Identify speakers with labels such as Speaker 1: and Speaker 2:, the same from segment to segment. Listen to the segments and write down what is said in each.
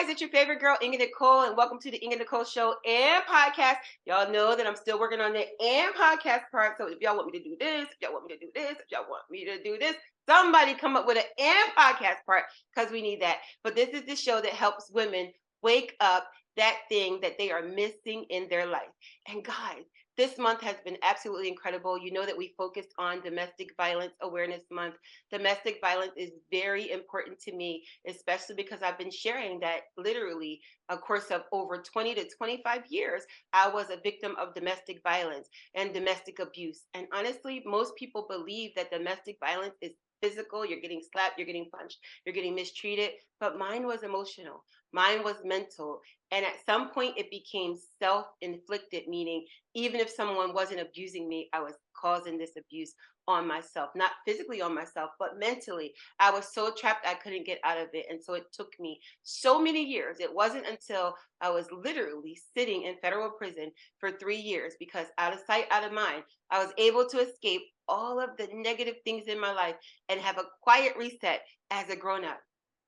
Speaker 1: guys, it's your favorite girl, Inga Nykole, and welcome to the Theinganykoleshow and podcast. Y'all know that I'm still working on the and podcast part, so if y'all want me to do this, if y'all want me to do this, if y'all want me to do this, somebody come up with an and podcast part because we need that. But this is the show that helps women wake up that thing that they are missing in their life. And guys, this month has been absolutely incredible. You know that we focused on Domestic Violence Awareness Month. Domestic violence is very important to me, especially because I've been sharing that literally a course of over 20 to 25 years, I was a victim of domestic violence and domestic abuse. And honestly, most people believe that domestic violence is physical. You're getting slapped, you're getting punched, you're getting mistreated. But mine was emotional, mine was mental. And at some point, it became self-inflicted, meaning even if someone wasn't abusing me, I was causing this abuse on myself, not physically on myself, but mentally. I was so trapped, I couldn't get out of it. And so it took me so many years. It wasn't until I was literally sitting in federal prison for 3 years, because out of sight, out of mind, I was able to escape all of the negative things in my life and have a quiet reset as a grown up.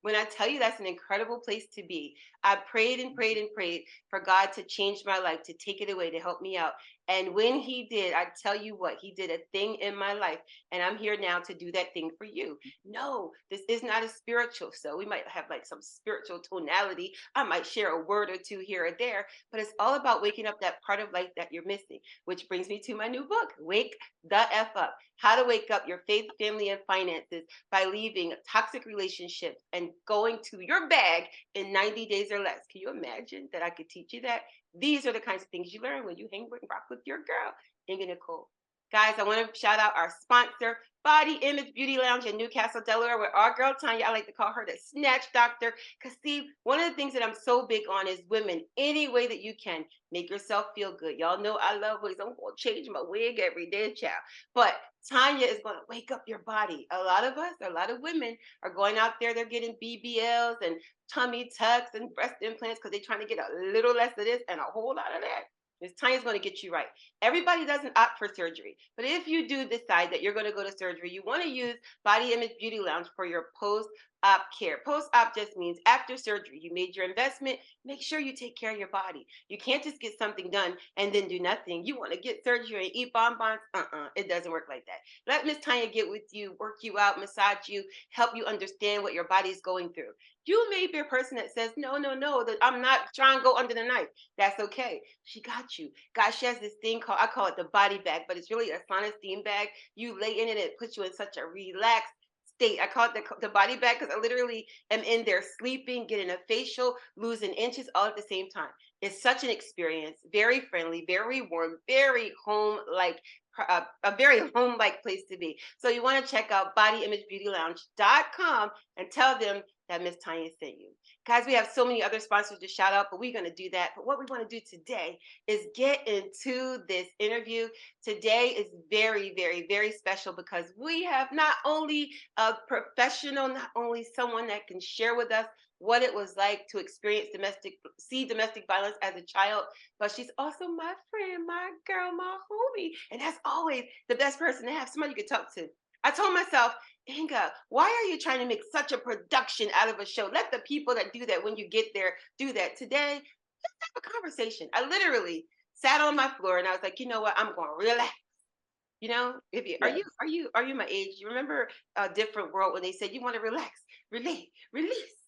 Speaker 1: When I tell you that's an incredible place to be, I prayed and prayed and prayed for God to change my life, to take it away, to help me out. And when He did, I tell you what, He did a thing in my life. And I'm here now to do that thing for you. No, this is not a spiritual. So we might have like some spiritual tonality. I might share a word or two here or there, but it's all about waking up that part of life that you're missing, which brings me to my new book, Wake the F Up: How to Wake Up Your Faith, Family, and Finances by Leaving Toxic Relationships and Going to Your Bag in 90 days or less. Can you imagine that I could teach you that? These are the kinds of things you learn when you hang with and rock with your girl, Inga Nykole. Guys, I want to shout out our sponsor, Body Image Beauty Lounge in Newcastle, Delaware, with our girl Tanya. I like to call her the Snatch Doctor. Because, see, one of the things that I'm so big on is women, any way that you can, make yourself feel good. Y'all know I love wigs. I'm going to change my wig every day, child. But Tanya is going to wake up your body. A lot of us, a lot of women are going out there, they're getting BBLs and tummy tucks and breast implants because they're trying to get a little less of this and a whole lot of that. This Tanya's going to get you right. Everybody doesn't opt for surgery. But if you do decide that you're going to go to surgery, you want to use Body Image Beauty Lounge for your post-op care. Post-op just means after surgery. You made your investment. Make sure you take care of your body. You can't just get something done and then do nothing. You want to get surgery and eat bonbons? It doesn't work like that. Let Miss Tanya get with you, work you out, massage you, help you understand what your body's going through. You may be a person that says, no, that I'm not trying to go under the knife. That's okay. She got you. God, she has this thing called, I call it the body bag, but it's really a sauna steam bag. You lay in it and it puts you in such a relaxed state. I call it the body bag because I literally am in there sleeping, getting a facial, losing inches all at the same time. It's such an experience. Very friendly, very warm, very home-like, a very home-like place to be. So you want to check out bodyimagebeautylounge.com and tell them that Miss Tanya sent you. Guys, we have so many other sponsors to shout out, but we're going to do that. But what we want to do today is get into this interview. Today is very, very, very special because we have not only a professional, not only someone that can share with us what it was like to experience domestic violence as a child, but she's also my friend, my girl, my homie. And that's always the best person to have, somebody you can talk to. I told myself, Inga, why are you trying to make such a production out of a show? Let the people that do that when you get there do that. Today, let's have a conversation. I literally sat on my floor and I was like, you know what? I'm going to relax. You know, if you are you my age? You remember A Different World when they said you want to relax, release.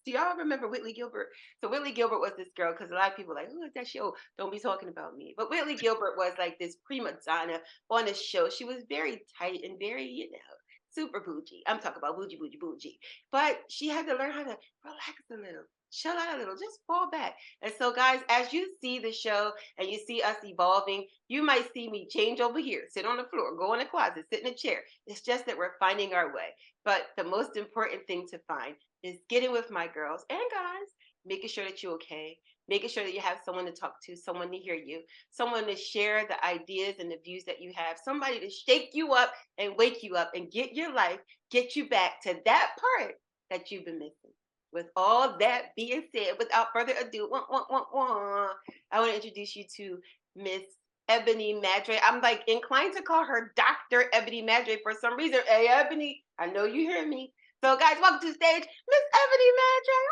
Speaker 1: Do y'all remember Whitley Gilbert? So Whitley Gilbert was this girl, because a lot of people are like, who is that show? Don't be talking about me. But Whitley Gilbert was like this prima donna on a show. She was very tight and very, super bougie. I'm talking about bougie. But she had to learn how to relax a little, chill out a little, just fall back. And so, guys, as you see the show and you see us evolving, you might see me change over here, sit on the floor, go in the closet, sit in a chair. It's just that we're finding our way. But the most important thing to find is getting with my girls and guys, making sure that you're okay, making sure that you have someone to talk to, someone to hear you, someone to share the ideas and the views that you have, somebody to shake you up and wake you up and get your life, get you back to that part that you've been missing. With all that being said, without further ado, I want to introduce you to Miss Ebony Madre. I'm like inclined to call her Dr. Ebony Madre for some reason. Hey, Ebony, I know you hear me. So, guys, welcome to the stage, Miss Ebony Madre.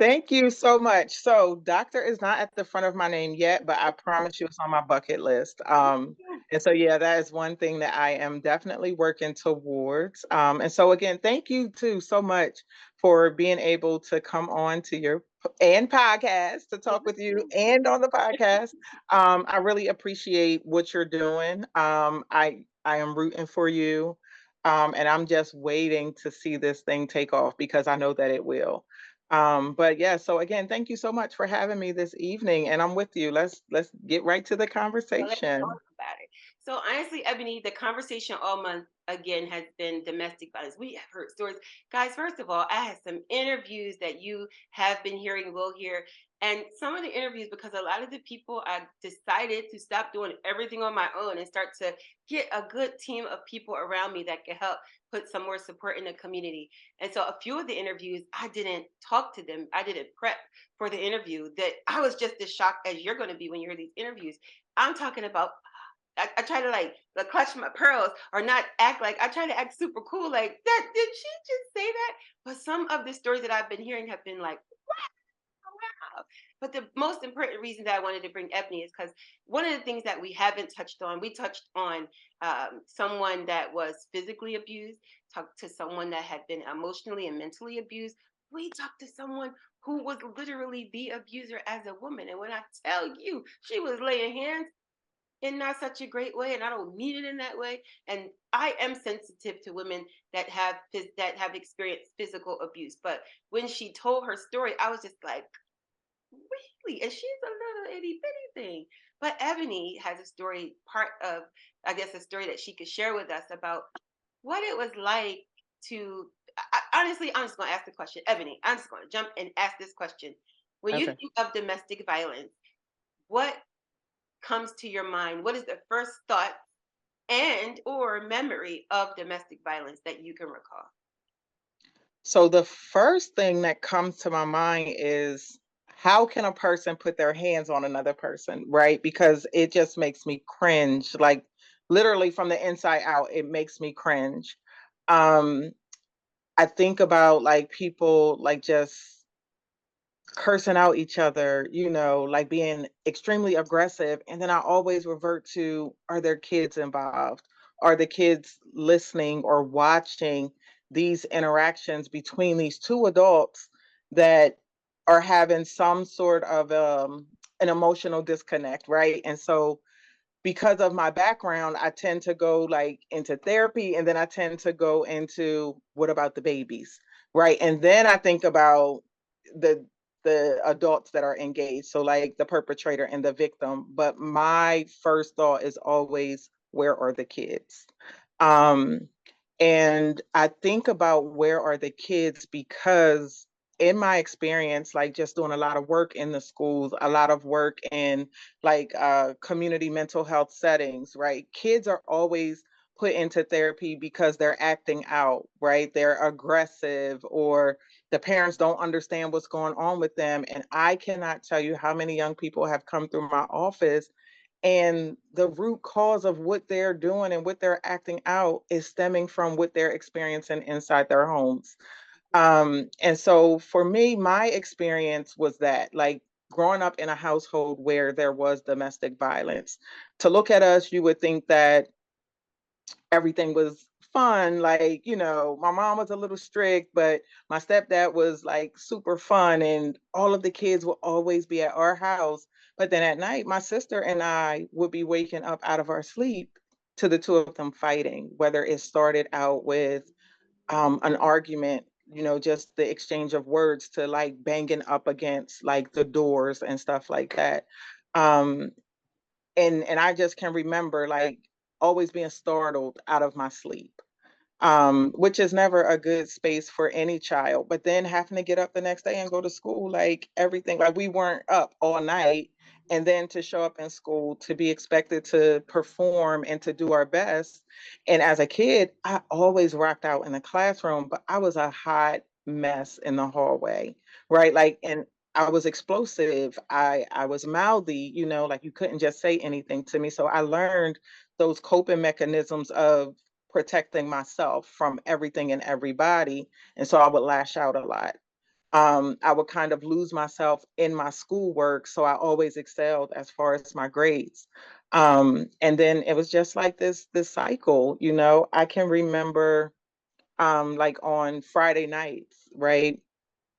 Speaker 2: Thank you so much. So, doctor is not at the front of my name yet, but I promise you it's on my bucket list. And so, yeah, that is one thing that I am definitely working towards. And so, again, thank you too so much for being able to come on to your and podcast to talk with you and on the podcast. I really appreciate what you're doing. I am rooting for you. And I'm just waiting to see this thing take off because I know that it will. But yeah, so again, thank you so much for having me this evening, and I'm with you. Let's get right to the
Speaker 1: So let's talk
Speaker 2: conversation.
Speaker 1: about it. So honestly, Ebony, the conversation all month again has been domestic violence. We have heard stories. Guys, first of all, I had some interviews that you have been hearing, will hear. And some of the interviews, because a lot of the people, I decided to stop doing everything on my own and start to get a good team of people around me that can help put some more support in the community. And so a few of the interviews, I didn't talk to them. I didn't prep for the interview, that I was just as shocked as you're going to be when you hear these interviews. I'm talking about, I try to like clutch my pearls or not act like, I try to act super cool. Like, that, did she just say that? But some of the stories that I've been hearing have been like, wow. But the most important reason that I wanted to bring Ebony is because one of the things that we haven't touched on, we touched on someone that was physically abused, talked to someone that had been emotionally and mentally abused. We talked to someone who was literally the abuser as a woman. And when I tell you, she was laying hands in not such a great way, and I don't mean it in that way. And I am sensitive to women that have experienced physical abuse. But when she told her story, I was just like, really? And she's a little itty bitty thing. But Ebony has a story, part of, I guess, a story that she could share with us about what it was like to. Honestly, I'm just going to ask the question, Ebony. I'm just going to jump and ask this question. When you
Speaker 2: Okay.
Speaker 1: think of domestic violence, what comes to your mind? What is the first thought and or memory of domestic violence that you can recall?
Speaker 2: So the first thing that comes to my mind is how can a person put their hands on another person, right? Because it just makes me cringe, like literally from the inside out, it makes me cringe. Um, I think about like people like just cursing out each other, like being extremely aggressive. And then I always revert to, are there kids involved? Are the kids listening or watching these interactions between these two adults that are having some sort of an emotional disconnect, right? And so because of my background, I tend to go like into therapy and then I tend to go into what about the babies, right? And then I think about the the adults that are engaged, so like the perpetrator and the victim, but my first thought is always where are the kids? Um and I think about where are the kids because in my experience, like just doing a lot of work in the schools, a lot of work in like community mental health settings, right? Kids are always put into therapy because they're acting out, right? They're aggressive or the parents don't understand what's going on with them. And I cannot tell you how many young people have come through my office and the root cause of what they're doing and what they're acting out is stemming from what they're experiencing inside their homes. And so for me, my experience was that like growing up in a household where there was domestic violence. To look at us, you would think that everything was fun. Like, my mom was a little strict, but my stepdad was like super fun, and all of the kids would always be at our house. But then at night, my sister and I would be waking up out of our sleep to the two of them fighting, whether it started out with an argument, just the exchange of words to like banging up against like the doors and stuff like that. Um, and I just can remember like always being startled out of my sleep, which is never a good space for any child. But then having to get up the next day and go to school, like everything, like we weren't up all night. And then to show up in school, to be expected to perform and to do our best. And as a kid, I always rocked out in the classroom, but I was a hot mess in the hallway, right? Like, and I was explosive. I was mouthy, like you couldn't just say anything to me. So I learned those coping mechanisms of protecting myself from everything and everybody. And so I would lash out a lot. I would kind of lose myself in my schoolwork. So I always excelled as far as my grades. And then it was just like this cycle, I can remember like on Friday nights, right?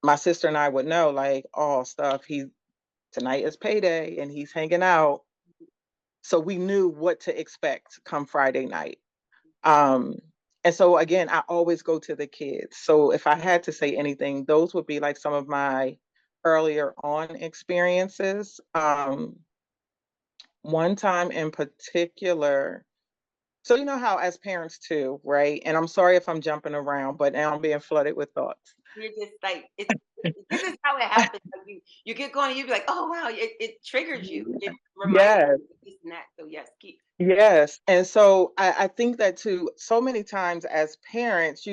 Speaker 2: My sister and I would know like, oh, stuff, tonight is payday and he's hanging out. So we knew what to expect come Friday night. Um, and so again, I always go to the kids. So if I had to say anything, those would be like some of my earlier on experiences. One time in particular, so you know how as parents too, right? And I'm sorry if I'm jumping around, but now I'm being flooded with thoughts.
Speaker 1: You're just like this is how it happens. Like you get going, and you be like, oh wow, it triggers you. It reminds
Speaker 2: Yes.
Speaker 1: you of this and that. So yes, keep.
Speaker 2: Yes. And so I think that too, so many times as parents,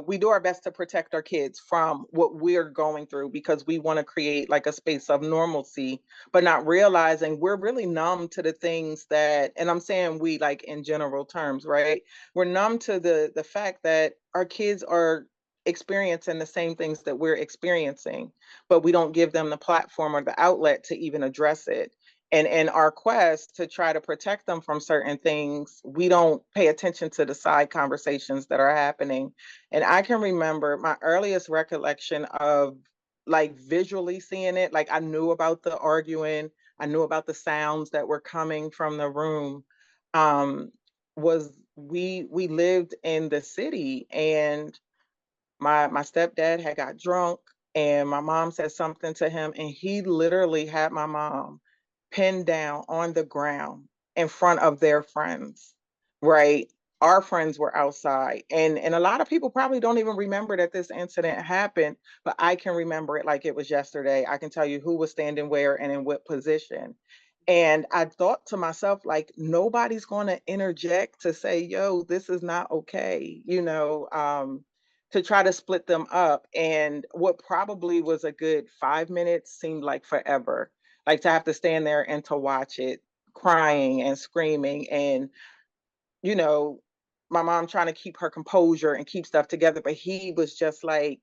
Speaker 2: we do our best to protect our kids from what we're going through because we want to create like a space of normalcy, but not realizing we're really numb to the things that, and I'm saying we like in general terms, right? We're numb to the fact that our kids are experiencing the same things that we're experiencing, but we don't give them the platform or the outlet to even address it. And in our quest to try to protect them from certain things, we don't pay attention to the side conversations that are happening. And I can remember my earliest recollection of like visually seeing it, like I knew about the arguing, I knew about the sounds that were coming from the room. Um, was we lived in the city, and my stepdad had got drunk, and my mom said something to him, and he literally had my mom pinned down on the ground in front of their friends, right? Our friends were outside, and a lot of people probably don't even remember that this incident happened, but I can remember it like it was yesterday. I can tell you who was standing where and in what position. And I thought to myself, like, nobody's going to interject to say, yo, this is not okay, to try to split them up. And what probably was a good 5 minutes seemed like forever, like to have to stand there and to watch it, crying and screaming. And, you know, my mom trying to keep her composure and keep stuff together, but he was just like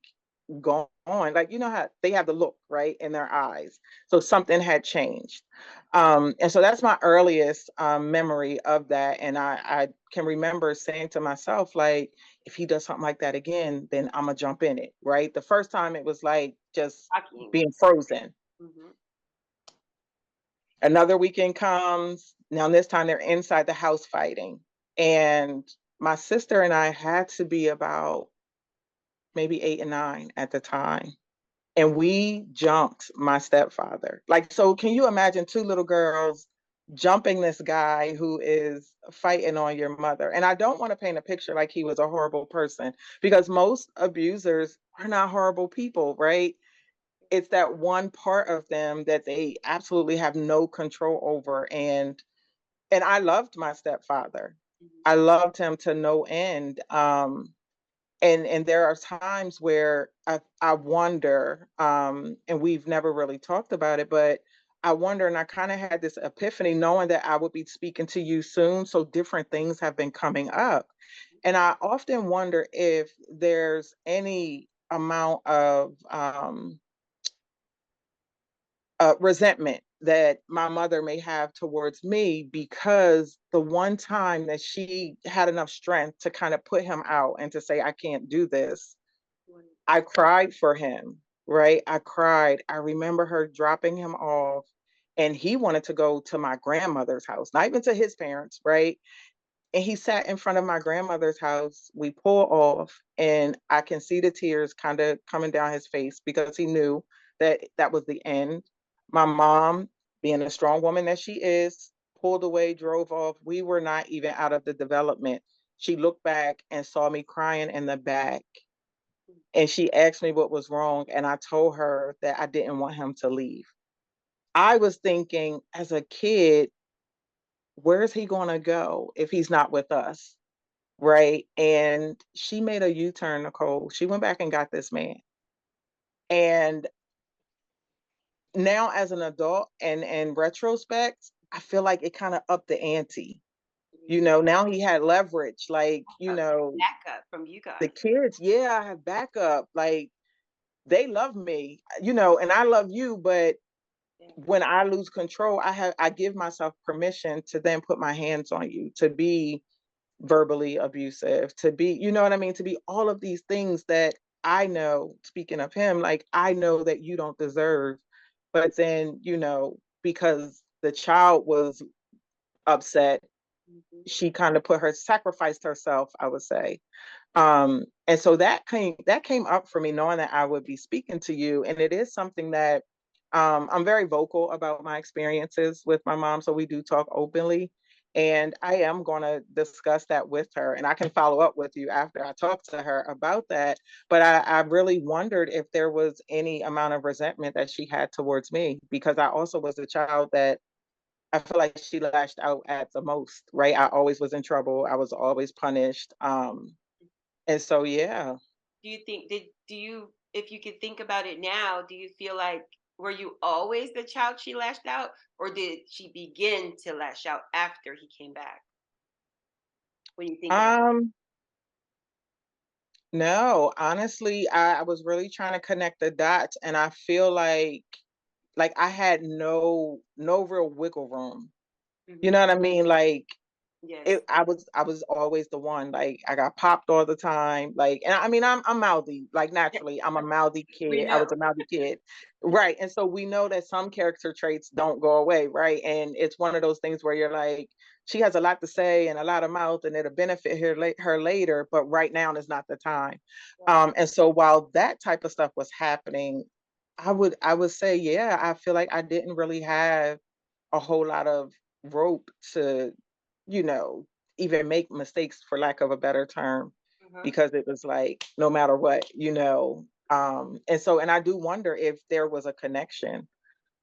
Speaker 2: gone. Like, you know how they have the look, right, in their eyes. So something had changed. And so that's my earliest memory of that. And I can remember saying to myself, like, if he does something like that again, then I'm gonna jump in it, right? The first time it was like just
Speaker 1: Talking.
Speaker 2: being frozen.
Speaker 1: Mm-hmm.
Speaker 2: Another weekend comes. Now this time they're inside the house fighting. And my sister and I had to be about maybe 8 and 9 at the time. And we jumped my stepfather. Like, so can you imagine two little girls jumping this guy who is fighting on your mother? And I don't want to paint a picture like he was a horrible person, because most abusers are not horrible people, right? It's that one part of them that they absolutely have no control over. And I loved my stepfather. I loved him to no end. And there are times where I wonder, and we've never really talked about it, but I wonder, and I kind of had this epiphany knowing that I would be speaking to you soon. So different things have been coming up. And I often wonder if there's any amount of resentment that my mother may have towards me, because the one time that she had enough strength to kind of put him out and to say, I can't do this, I cried for him, right? I cried. I remember her dropping him off, and he wanted to go to my grandmother's house, not even to his parents, right? And he sat in front of my grandmother's house. We pull off, and I can see the tears kind of coming down his face because he knew that that was the end. My mom, being a strong woman that she is, pulled away, drove off. We were not even out of the development. She looked back and saw me crying in the back, and she asked me what was wrong, and I told her that I didn't want him to leave. I was thinking as a kid, where's he going to go if he's not with us? Right? And she made a U-turn, Nykole. She went back and got this man. And now as an adult and in retrospect, I feel like it kind of upped the ante. Now he had leverage, like,
Speaker 1: Backup from you
Speaker 2: the
Speaker 1: guys.
Speaker 2: kids, yeah, I have backup. Like, they love me, and I love you, but when I lose control, I give myself permission to then put my hands on you, to be verbally abusive, to be, you know what I mean, to be all of these things that I know, speaking of him, like I know that you don't deserve. But then, because the child was upset,
Speaker 1: Mhm.
Speaker 2: she kind of sacrificed herself, I would say. And so that came up for me, knowing that I would be speaking to you. And it is something that I'm very vocal about my experiences with my mom. So we do talk openly. And I am going to discuss that with her. And I can follow up with you after I talk to her about that. But I really wondered if there was any amount of resentment that she had towards me, because I also was a child that I feel like she lashed out at the most, right? I always was in trouble. I was always punished. And so, yeah.
Speaker 1: Do you think do you, if you could think about it now, do you feel like, were you always the child she lashed out, or did she begin to lash out after he came back? When you think about
Speaker 2: Um, no, honestly, I was really trying to connect the dots, and I feel like I had no real wiggle room.
Speaker 1: it.
Speaker 2: You
Speaker 1: Hmm.
Speaker 2: know what I mean? Like
Speaker 1: Yes.
Speaker 2: I was always the one. Like I got popped all the time. Like, and I mean I'm mouthy, like naturally. I'm a mouthy
Speaker 1: We
Speaker 2: kid. I was
Speaker 1: know.
Speaker 2: a mouthy kid. Right. And so we know that some character traits don't go away, right? And it's one of those things where you're like, she has a lot to say and a lot of mouth, and it'll benefit her later, but right now is not the time.
Speaker 1: Right.
Speaker 2: And so while that type of stuff was happening, I would say, yeah, I feel like I didn't really have a whole lot of rope to, you know, even make mistakes, for lack of a better term,
Speaker 1: Uh-huh.
Speaker 2: because it was like no matter what. And I do wonder if there was a connection,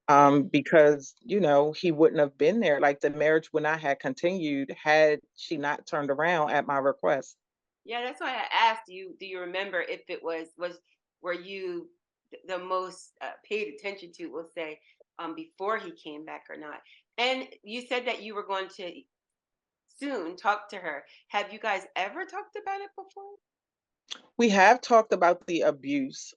Speaker 1: Yeah.
Speaker 2: because he wouldn't have been there. Like the marriage would not have continued had she not turned around at my request.
Speaker 1: Yeah, that's why I asked you. Do you remember if it was were you the most paid attention to, we'll say, before he came back or not? And you said that you were going to soon talk to her. Have you guys ever talked about it before?
Speaker 2: We have talked about the abuse.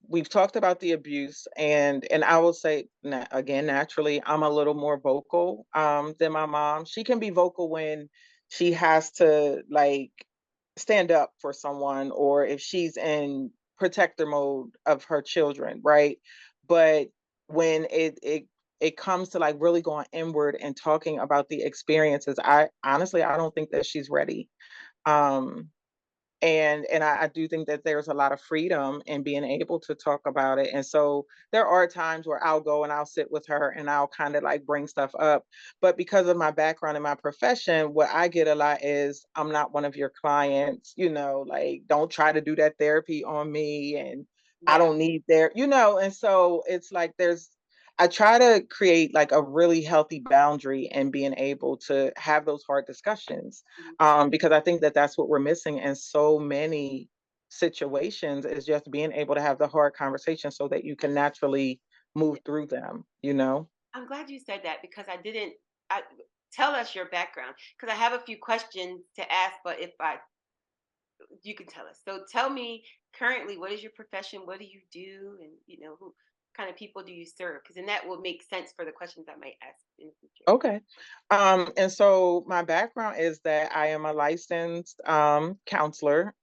Speaker 2: We've talked about the abuse, and I will say, again, naturally, I'm a little more vocal than my mom. She can be vocal when she has to like stand up for someone, or if she's in protector mode of her children, right? But when it comes to like really going inward and talking about the experiences, I honestly I don't think that she's ready. Um, and I do think that there's a lot of freedom in being able to talk about it. And so there are times where I'll go and I'll sit with her and I'll kind of like bring stuff up. But because of my background and my profession, what I get a lot is, I'm not one of your clients, like don't try to do that therapy on me, and I
Speaker 1: Yeah.
Speaker 2: don't need and so it's like I try to create like a really healthy boundary and being able to have those hard discussions,
Speaker 1: Mhm.
Speaker 2: because I think that that's what we're missing in so many situations, is just being able to have the hard conversation so that you can naturally move through them.
Speaker 1: I'm glad you said that because I didn't. I, tell us your background because I have a few questions to ask, but if I you can tell us. So tell me currently, what is your profession? What do you do? And who kind of people do you serve? Because then that will make sense for the questions I might ask in the future.
Speaker 2: Okay. And so my background is that I am a licensed counselor.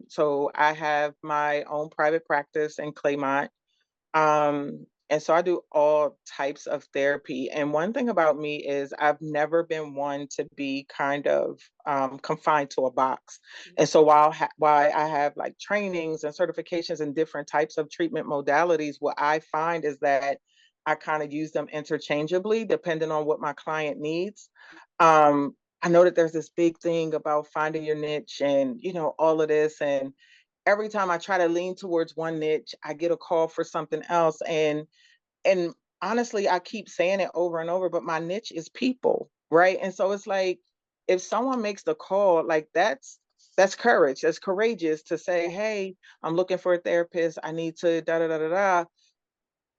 Speaker 2: So I have my own private practice in Claymont. And so I do all types of therapy. And one thing about me is I've never been one to be kind of confined to a box.
Speaker 1: Mhm.
Speaker 2: And so while I have like trainings and certifications in different types of treatment modalities, what I find is that I kind of use them interchangeably depending on what my client needs. I know that there's this big thing about finding your niche and, all of this. And every time I try to lean towards one niche, I get a call for something else. And honestly, I keep saying it over and over, but my niche is people, right? And so it's like, if someone makes the call, like that's courage. That's courageous to say, "Hey, I'm looking for a therapist. I need to da da da da da."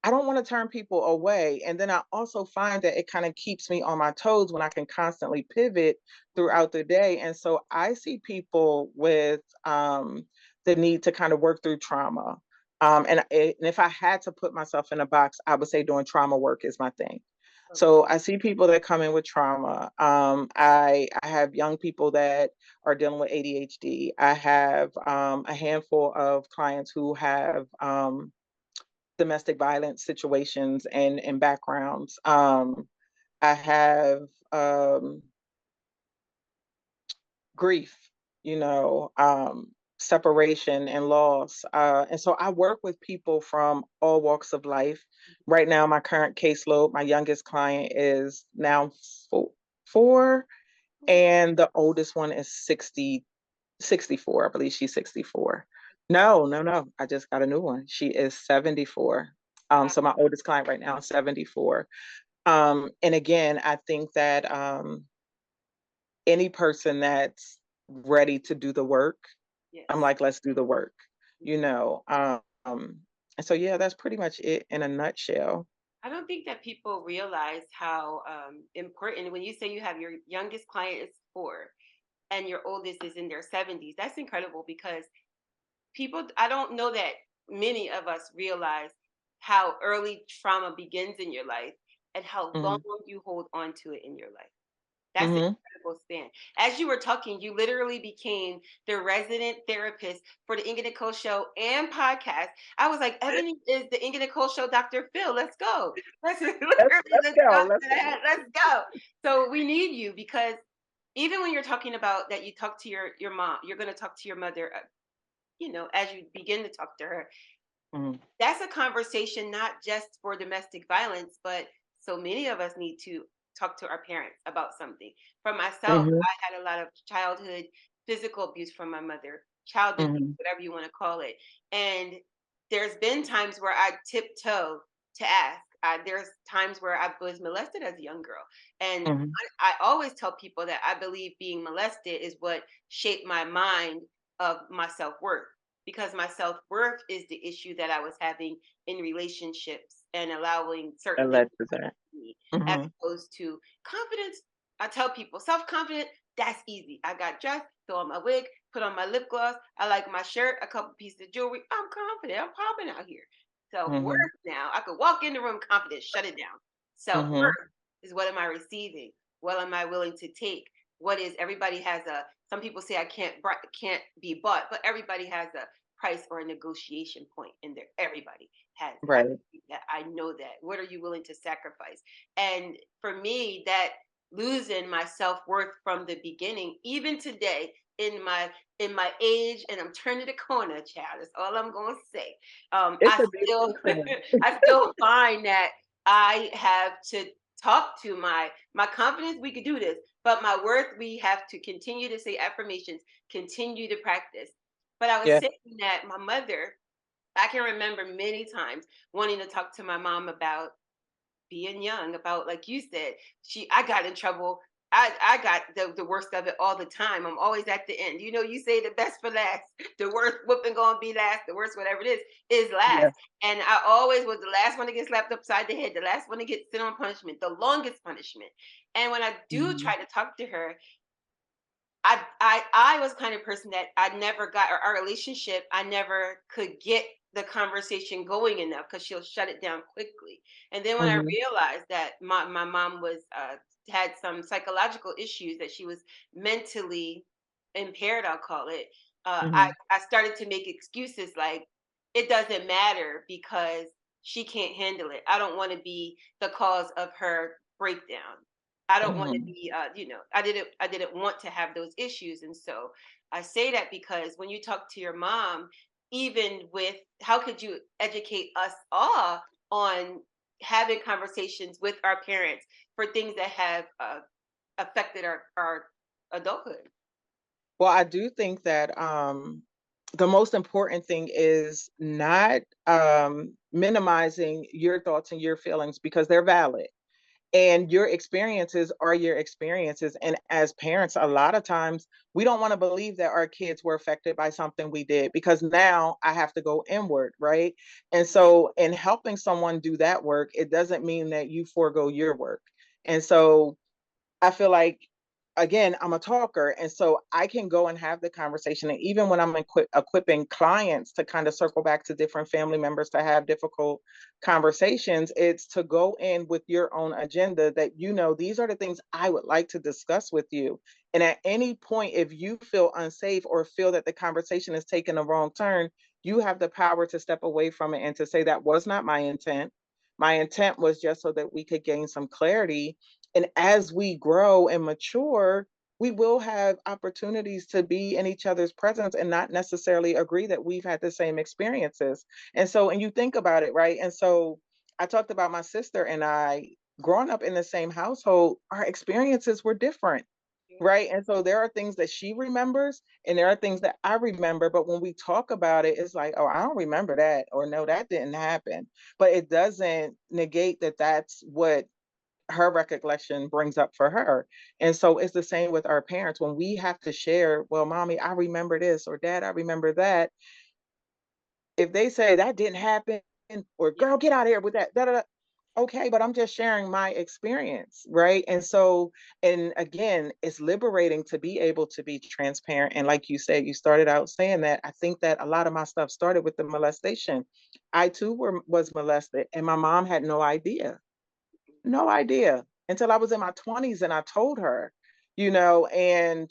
Speaker 2: I don't want to turn people away. And then I also find that it kind of keeps me on my toes when I can constantly pivot
Speaker 1: Mhm.
Speaker 2: throughout the day. And so I see people with the need to kind of work through trauma. And if I had to put myself in a box, I would say doing trauma work is my thing.
Speaker 1: Okay.
Speaker 2: So I see people that come in with trauma. I have young people that are dealing with ADHD. I have a handful of clients who have domestic violence situations and backgrounds. I have grief, you know, separation and loss. And so I work with people from all walks of life. Right now, my current caseload, my youngest client is now four, and the oldest one is 64. I believe she's 64. No, no, no. I just got a new one. She is 74.
Speaker 1: Wow.
Speaker 2: So my oldest client right now is 74. And again, I think that any person that's ready to do the work, I'm
Speaker 1: Yes.
Speaker 2: like, let's do the work, you
Speaker 1: Mhm.
Speaker 2: know. And so yeah, that's pretty much it in a nutshell.
Speaker 1: I don't think that people realize how important when you say you have your youngest client is 4 and your oldest is in their 70s. That's incredible because people, I don't know that many of us realize how early trauma begins in your life and how long
Speaker 2: Hmm.
Speaker 1: you hold on to it in your life. That's an
Speaker 2: Hmm.
Speaker 1: incredible span. As you were talking, you literally became the resident therapist for the Inga Nicole Show and podcast. I was like, Ebony is the Inga Nicole Show, Dr. Phil. Let's go. Let's literally
Speaker 2: Let's
Speaker 1: let's
Speaker 2: go.
Speaker 1: go.
Speaker 2: Let's go.
Speaker 1: Let's go. So we need you because even when you're talking about that, you talk to your mom. You're going to talk to your mother. As you begin to talk to her,
Speaker 2: Hmm.
Speaker 1: that's a conversation not just for domestic violence, but so many of us need to talk to our parents about something. For myself,
Speaker 2: Hmm.
Speaker 1: I had a lot of childhood physical abuse from my mother, child abuse,
Speaker 2: Hmm.
Speaker 1: whatever you want to call it. And there's been times where I tiptoe to ask. There's times where I was molested as a young girl. And
Speaker 2: Hmm.
Speaker 1: I always tell people that I believe being molested is what shaped my mind of my self worth because my self worth is the issue that I was having in relationships and allowing
Speaker 2: That
Speaker 1: certain things
Speaker 2: led to
Speaker 1: to happen
Speaker 2: that.
Speaker 1: to me, as
Speaker 2: Hmm.
Speaker 1: opposed to confidence. I tell people self confidence, that's easy. I got dressed, throw on my wig, put on my lip gloss. I like my shirt, a couple pieces of jewelry. I'm confident. I'm popping out here. Self worth
Speaker 2: Hmm.
Speaker 1: now. I could walk in the room confident, shut it down. Self
Speaker 2: Hmm.
Speaker 1: worth is what am I receiving? What am I willing to take? What is everybody has a some people say I can't be bought, but everybody has a price or a negotiation point in there. Everybody has it.
Speaker 2: Right.
Speaker 1: I know that. What are you willing to sacrifice? And for me, that losing my self worth from the beginning, even today in my age, and I'm turning the corner, child. That's all I'm gonna say.
Speaker 2: It's
Speaker 1: I
Speaker 2: a
Speaker 1: still
Speaker 2: beautiful thing.
Speaker 1: I still find that I have to talk to my confidence. We could do this, but my worth. We have to continue to say affirmations, continue to practice. But I was
Speaker 2: Yeah.
Speaker 1: saying that my mother, I can remember many times wanting to talk to my mom about being young, about like you said, I got in trouble. I got the worst of it all the time. I'm always at the end. You say the best for last. The worst whooping gonna be last, the worst, whatever it is last.
Speaker 2: Yeah.
Speaker 1: And I always was the last one to get slapped upside the head, the last one to get sit on punishment, the longest punishment. And when I do
Speaker 2: Hmm.
Speaker 1: try to talk to her, I was kind of person that I never got our relationship. I never could get the conversation going enough because she'll shut it down quickly. And then when I
Speaker 2: Hmm.
Speaker 1: realized that my mom was had some psychological issues, that she was mentally impaired, I'll call it.
Speaker 2: Hmm.
Speaker 1: I started to make excuses like it doesn't matter because she can't handle it. I don't want to be the cause of her breakdown. I don't want to
Speaker 2: Hmm.
Speaker 1: be, I didn't want to have those issues. And so I say that because when you talk to your mom, even with how could you educate us all on having conversations with our parents for things that have affected our adulthood?
Speaker 2: Well, I do think that the most important thing is not minimizing your thoughts and your feelings because they're valid. And your experiences are your experiences. And as parents, a lot of times we don't want to believe that our kids were affected by something we did because now I have to go inward, right? And so, in helping someone do that work, it doesn't mean that you forego your work. And so, I feel like again, I'm a talker. And so I can go and have the conversation. And even when I'm equipping clients to kind of circle back to different family members to have difficult conversations, it's to go in with your own agenda that, these are the things I would like to discuss with you. And at any point, if you feel unsafe or feel that the conversation is taking a wrong turn, you have the power to step away from it and to say, that was not my intent. My intent was just so that we could gain some clarity, and as we grow and mature, we will have opportunities to be in each other's presence and not necessarily agree that we've had the same experiences. And so, and you think about it, right? And so I talked about my sister and I growing up in the same household, our experiences were different. Right. And so there are things that she remembers and there are things that I remember. But when we talk about it, it's like, oh, I don't remember that, or no, that didn't happen. But it doesn't negate that that's what her recollection brings up for her. And so it's the same with our parents. When we have to share, well, mommy, I remember this, or dad, I remember that. If they say that didn't happen, or
Speaker 1: Yeah.
Speaker 2: girl, get out of here with that, da, da, da. Okay, but I'm just sharing my experience, right? And so, and again, it's liberating to be able to be transparent. And like you said, you started out saying that. I think that a lot of my stuff started with the molestation. I too was molested, and my mom had no idea. No idea until I was in my 20s and I told her, and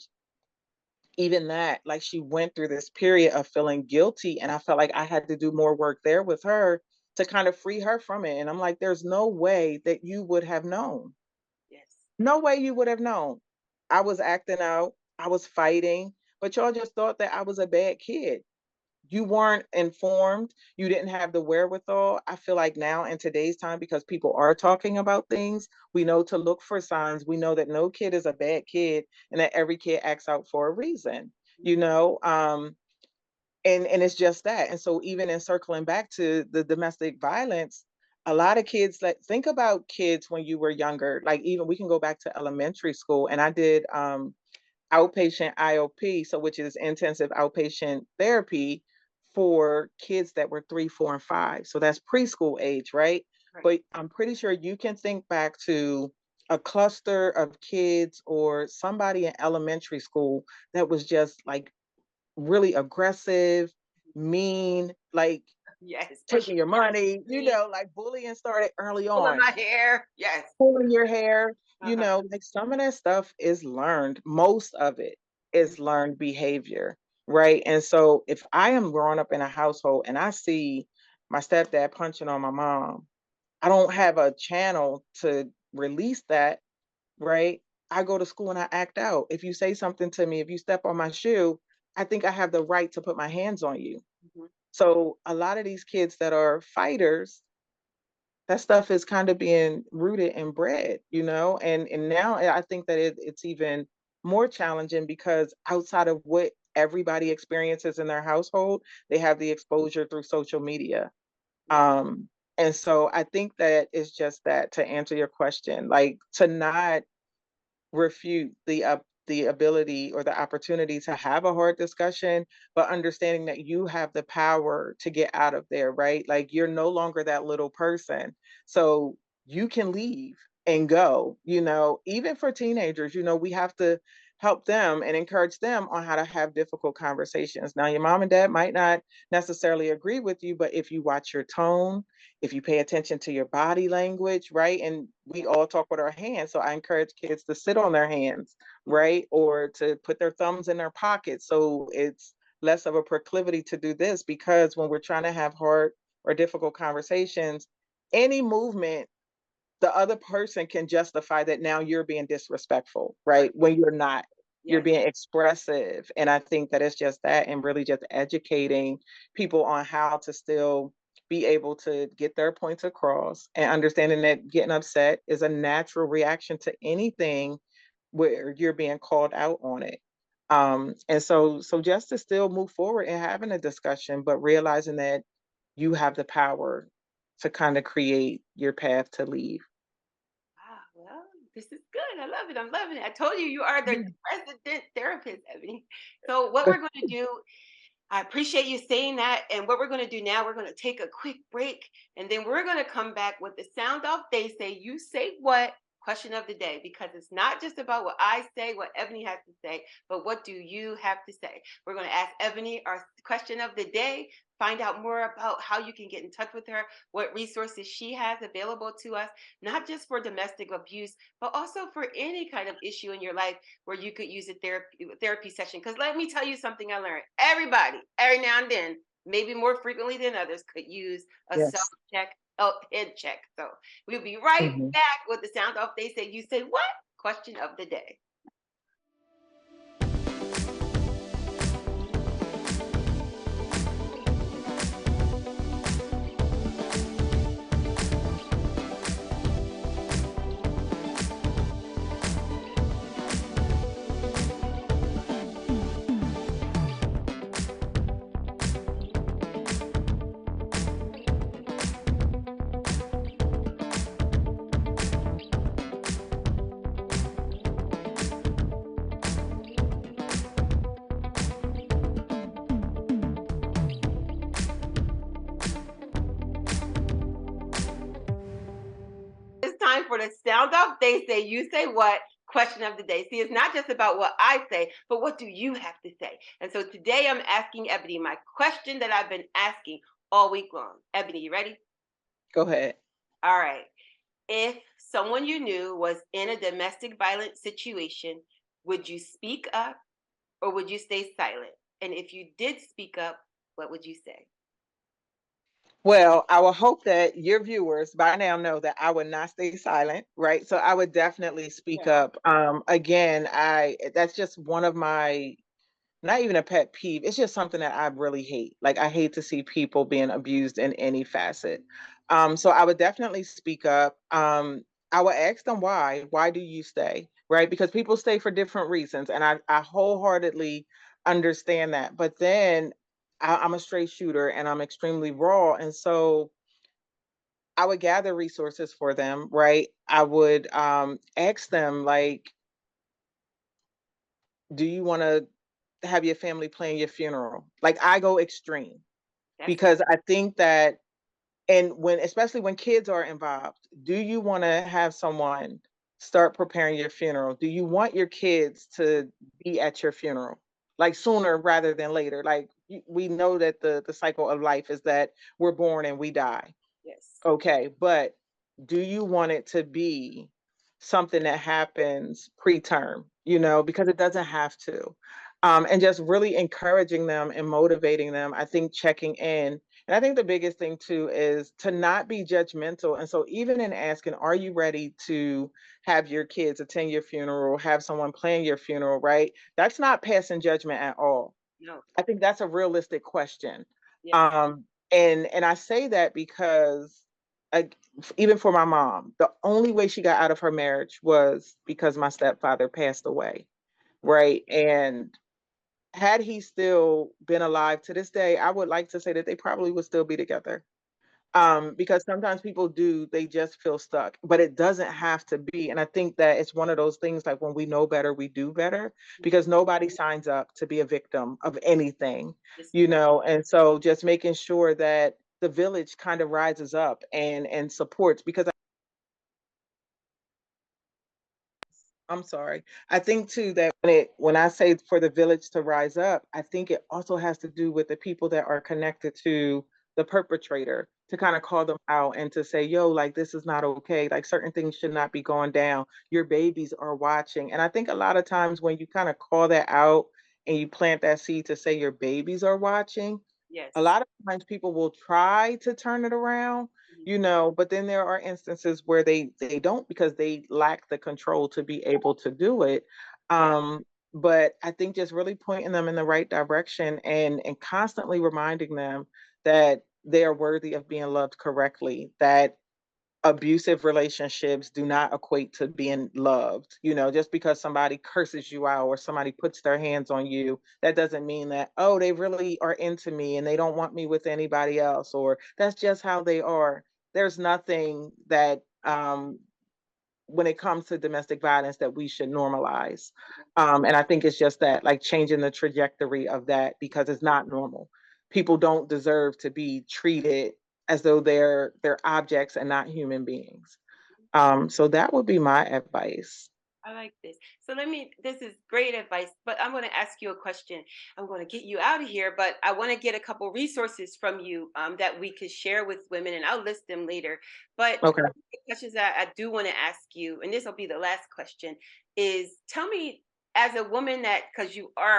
Speaker 2: even that, like, she went through this period of feeling guilty. And I felt like I had to do more work there with her to kind of free her from it. And I'm like, there's no way that you would have known.
Speaker 1: Yes.
Speaker 2: No way you would have known. I was acting out, I was fighting, but y'all just thought that I was a bad kid. You weren't informed, you didn't have the wherewithal. I feel like now in today's time, because people are talking about things, we know to look for signs. We know that no kid is a bad kid and that every kid acts out for a reason, you know? And it's just that. And so even in circling back to the domestic violence, a lot of kids, like, think about kids when you were younger, like even we can go back to elementary school. And I did outpatient IOP, so which is intensive outpatient therapy for kids that were 3, 4, and 5. So that's preschool age, right?
Speaker 1: Right.
Speaker 2: But I'm pretty sure you can think back to a cluster of kids or somebody in elementary school that was just like really aggressive, mean, like
Speaker 1: Yes.
Speaker 2: taking your money,
Speaker 1: Me,
Speaker 2: like bullying started early
Speaker 1: pulling
Speaker 2: on.
Speaker 1: my hair. Yes.
Speaker 2: Pulling your hair,
Speaker 1: Uh-huh.
Speaker 2: like some of that stuff is learned. Most of it is learned behavior, right? And so if I am growing up in a household and I see my stepdad punching on my mom, I don't have a channel to release that, right? I go to school and I act out. If you say something to me, if you step on my shoe, I think I have the right to put my hands on you.
Speaker 1: Mhm.
Speaker 2: So a lot of these kids that are fighters, that stuff is kind of being rooted and bred, and now I think that it's even more challenging because outside of what everybody experiences in their household, they have the exposure through social media.
Speaker 1: Yes.
Speaker 2: And so I think that it's just that, to answer your question, like, to not refute the ability or the opportunity to have a hard discussion, but understanding that you have the power to get out of there, right? Like, you're no longer that little person. So you can leave and go, even for teenagers, we have to help them and encourage them on how to have difficult conversations. Now, your mom and dad might not necessarily agree with you, but if you watch your tone, if you pay attention to your body language, right? And we all talk with our hands. So I encourage kids to sit on their hands, right? Or to put their thumbs in their pockets. So it's less of a proclivity to do this, because when we're trying to have hard or difficult conversations, any movement, the other person can justify that now you're being disrespectful,
Speaker 1: Right.
Speaker 2: right? When you're not. You're
Speaker 1: Yes.
Speaker 2: being expressive. And I think that it's just that, and really just educating people on how to still be able to get their points across, and understanding that getting upset is a natural reaction to anything where you're being called out on it. And so just to still move forward and having a discussion, but realizing that you have the power to kind of create your path to leave.
Speaker 1: Ah, well, this is good. I love it. I'm loving it. I told you you are the resident therapist, Ebony. So what we're going to do, I appreciate you saying that. And what we're going to do now, we're going to take a quick break, and then we're going to come back with the sound off. They say, you say what? question of the day, because it's not just about what I say, what Ebony has to say, but what do you have to say? We're going to ask Ebony our question of the day, find out more about how you can get in touch with her, what resources she has available to us, not just for domestic abuse, but also for any kind of issue in your life where you could use a therapy session. Because let me tell you something I learned. Everybody, every now and then, maybe more frequently than others, could use a
Speaker 2: Yes.
Speaker 1: self-check, head check. So we'll be right
Speaker 2: Mhm.
Speaker 1: back with the sound off. They say, you say what? Question of the day. It's time for the sound off. They say, you say what? Question of the day. See, it's not just about what I say, but what do you have to say? And so today I'm asking Ebony my question that I've been asking all week long. Ebony, you ready?
Speaker 2: Go ahead.
Speaker 1: All right. If someone you knew was in a domestic violence situation, would you speak up or would you stay silent? And if you did speak up, what would you say?
Speaker 2: Well, I will hope that your viewers by now know that I would not stay silent, right? So I would definitely speak
Speaker 1: Yeah.
Speaker 2: up. Again, I that's just one of my, not even a pet peeve. It's just something that I really hate. Like I hate to see people being abused in any facet. So I would definitely speak up. I would ask them why. Why do you stay? Right? Because people stay for different reasons, and I wholeheartedly understand that. But then I'm a straight shooter, and I'm extremely raw, and so I would gather resources for them. Right? I would ask them like, do you want to have your family plan your funeral? Like I go extreme
Speaker 1: That's
Speaker 2: because I think that, and when, especially when kids are involved, do you want to have someone start preparing your funeral? Do you want your kids to be at your funeral? Like sooner rather than later. Like we know that the cycle of life is that we're born and we die.
Speaker 1: yes.
Speaker 2: Okay, but do you want it to be something that happens preterm, because it doesn't have to. And just really encouraging them and motivating them. I think checking in. And I think the biggest thing too is to not be judgmental. And so even in asking, are you ready to have your kids attend your funeral, have someone plan your funeral, right? That's not passing judgment at all.
Speaker 1: No.
Speaker 2: I think that's a realistic question.
Speaker 1: Yes.
Speaker 2: And I say that because I, even for my mom, the only way she got out of her marriage was because my stepfather passed away, right? And had he still been alive to this day, I would like to say that they probably would still be together. Because sometimes people do, they just feel stuck, but it doesn't have to be. And I think that it's one of those things like when we know better, we do better because nobody signs up to be a victim of anything,
Speaker 1: Yes.
Speaker 2: and so just making sure that the village kind of rises up and supports because I'm sorry. I think too that when I say for the village to rise up, I think it also has to do with the people that are connected to the perpetrator to kind of call them out and to say, yo, like this is not okay. Like certain things should not be going down. Your babies are watching. And I think a lot of times when you kind of call that out and you plant that seed to say your babies are watching, a
Speaker 1: Yes.
Speaker 2: lot of times people will try to turn it around,
Speaker 1: Mhm.
Speaker 2: but then there are instances where they don't because they lack the control to be able to do it.
Speaker 1: Yeah.
Speaker 2: But I think just really pointing them in the right direction and constantly reminding them that they are worthy of being loved correctly, that abusive relationships do not equate to being loved. Just because somebody curses you out or somebody puts their hands on you, that doesn't mean that, oh, they really are into me and they don't want me with anybody else, or that's just how they are. There's nothing that, when it comes to domestic violence, that we should normalize. And I think it's just that, like changing the trajectory of that because it's not normal. People don't deserve to be treated as though they're objects and not human beings. So that would be my advice.
Speaker 1: I like this. So this is great advice, but I'm going to ask you a question. I'm going to get you out of here, but I want to get a couple resources from you that we could share with women, and I'll list them later. But
Speaker 2: Okay.
Speaker 1: one of the questions that I do want to ask you, and this will be the last question, is tell me, as a woman, that because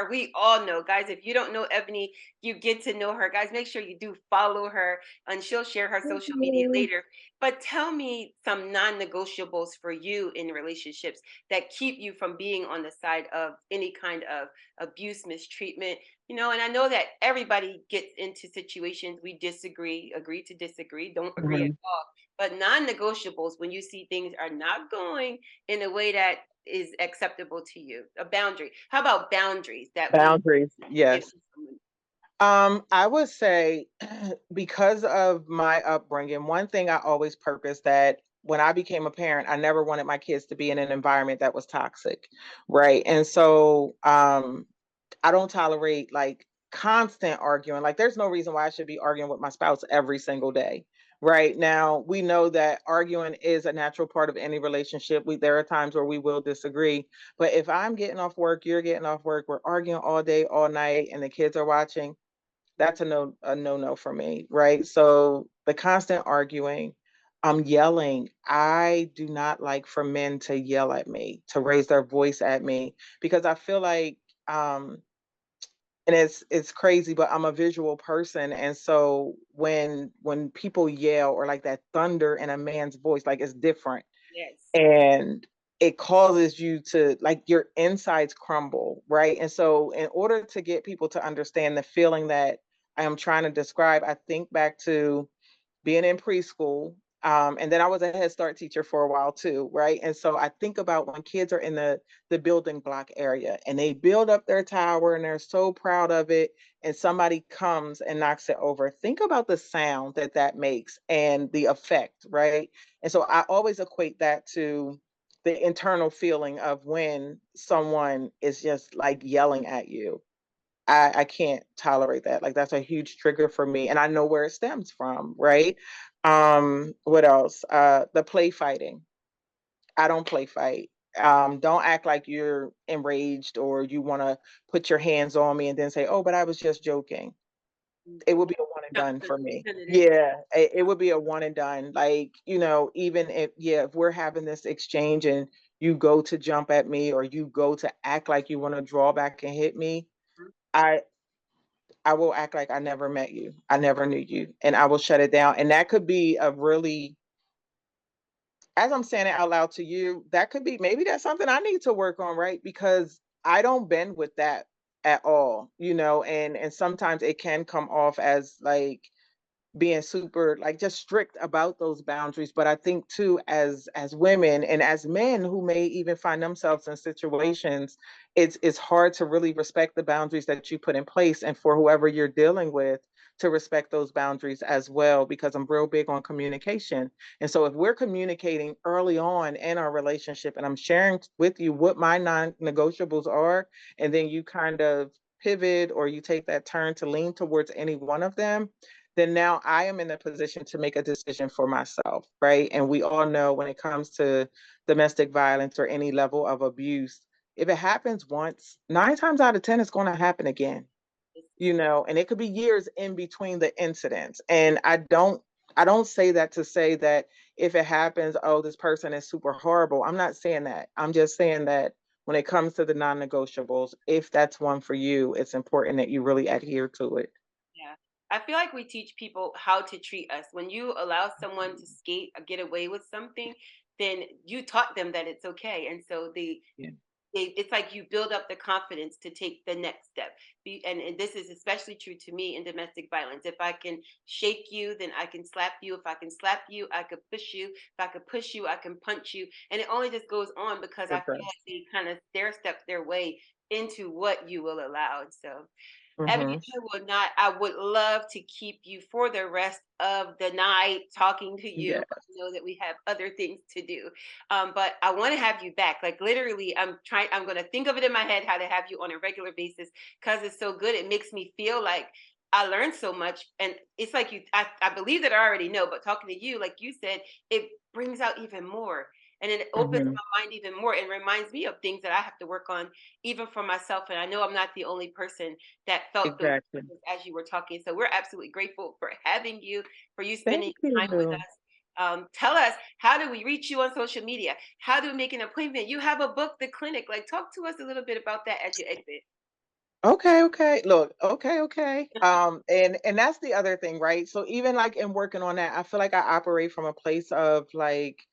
Speaker 1: we all know, guys, if you don't know Ebony, you get to know her. Guys, make sure you do follow her, and she'll share her social media later. But tell me some non-negotiables for you in relationships that keep you from being on the side of any kind of abuse, mistreatment. And I know that everybody gets into situations we disagree, agree to disagree, don't agree at
Speaker 2: Mhm.
Speaker 1: all. But non-negotiables, when you see things are not going in a way that is acceptable to you, a boundary. How about boundaries that we
Speaker 2: Boundaries,
Speaker 1: give
Speaker 2: yes.
Speaker 1: to someone?
Speaker 2: I would say because of my upbringing, one thing I always purpose that when I became a parent, I never wanted my kids to be in an environment that was toxic, right? And so I don't tolerate like constant arguing. Like there's no reason why I should be arguing with my spouse every single day. Right now, we know that arguing is a natural part of any relationship. There are times where we will disagree, but if I'm getting off work, you're getting off work, we're arguing all day, all night, and the kids are watching, that's a no no for me, right? So the constant arguing, yelling. I do not like for men to yell at me, to raise their voice at me, because I feel like um and it's crazy, but I'm a visual person, and so when people yell or like that thunder in a man's voice, like it's different,
Speaker 1: Yes.
Speaker 2: and it causes you to like your insides crumble, right? And so in order to get people to understand the feeling that I am trying to describe, I think back to being in preschool. And then I was a Head Start teacher for a while too, right? And so I think about when kids are in the building block area and they build up their tower and they're so proud of it, and somebody comes and knocks it over. Think about the sound that that makes and the effect, right? And so I always equate that to the internal feeling of when someone is just like yelling at you. I can't tolerate that. Like that's a huge trigger for me. And I know where it stems from, right? What else? The play fighting. I don't play fight. Don't act like you're enraged or you want to put your hands on me and then say, "Oh, but I was just joking." It
Speaker 1: Mhm.
Speaker 2: would be a one and
Speaker 1: Jump
Speaker 2: done
Speaker 1: to
Speaker 2: for me.
Speaker 1: turn it into.
Speaker 2: Yeah, it would be a one and done. Like, even if, yeah, if we're having this exchange and you go to jump at me or you go to act like you want to draw back and hit me, I I will act like I never met you. I never knew you, and I will shut it down. And that could be a really, as I'm saying it out loud to you, that could be maybe that's something I need to work on, right? Because I don't bend with that at all, and sometimes it can come off as like being super like just strict about those boundaries. But I think too, as women and as men who may even find themselves in situations, it's hard to really respect the boundaries that you put in place, and for whoever you're dealing with to respect those boundaries as well, because I'm real big on communication. And so if we're communicating early on in our relationship and I'm sharing with you what my non-negotiables are, and then you kind of pivot or you take that turn to lean towards any one of them, then now I am in a position to make a decision for myself, right? And we all know when it comes to domestic violence or any level of abuse, if it happens once, 9 times out of 10, it's going to happen again, and it could be years in between the incidents. And I don't say that to say that if it happens, oh, this person is super horrible. I'm not saying that. I'm just saying that when it comes to the non-negotiables, if that's one for you, it's important that you really adhere to it.
Speaker 1: Yeah. I feel like we teach people how to treat us. When you allow someone to skate or get away with something, then you taught them that it's okay. And so
Speaker 2: Yeah.
Speaker 1: it's like you build up the confidence to take the next step. And this is especially true to me in domestic violence. If I can shake you, then I can slap you. If I can slap you, I could push you. If I could push you, I can punch you. And it only just goes on because I
Speaker 2: It
Speaker 1: feel like
Speaker 2: does.
Speaker 1: they kind of stair step their way into what you will allow. And so Ebony,
Speaker 2: Hmm.
Speaker 1: I would love to keep you for the rest of the night talking to you.
Speaker 2: Yeah.
Speaker 1: But I know that we have other things to do. But I want to have you back. Like literally, I'm going to think of it in my head how to have you on a regular basis because it's so good. It makes me feel like I learned so much, and it's like I believe that I already know, but talking to you, like you said, it brings out even more, and it opens
Speaker 2: Hmm.
Speaker 1: my mind even more, and reminds me of things that I have to work on, even for myself. And I know I'm not the only person that felt those
Speaker 2: Exactly.
Speaker 1: feelings as you were talking. So we're absolutely grateful for having you, for you spending
Speaker 2: Thank
Speaker 1: time with
Speaker 2: you.
Speaker 1: us. Tell us, how do we reach you on social media? How do we make an appointment? You have a book, The Clinic. Like, talk to us a little bit about that as you exit.
Speaker 2: Okay, okay. Look, okay, okay. And that's the other thing, right? So even like in working on that, I feel like I operate from a place of like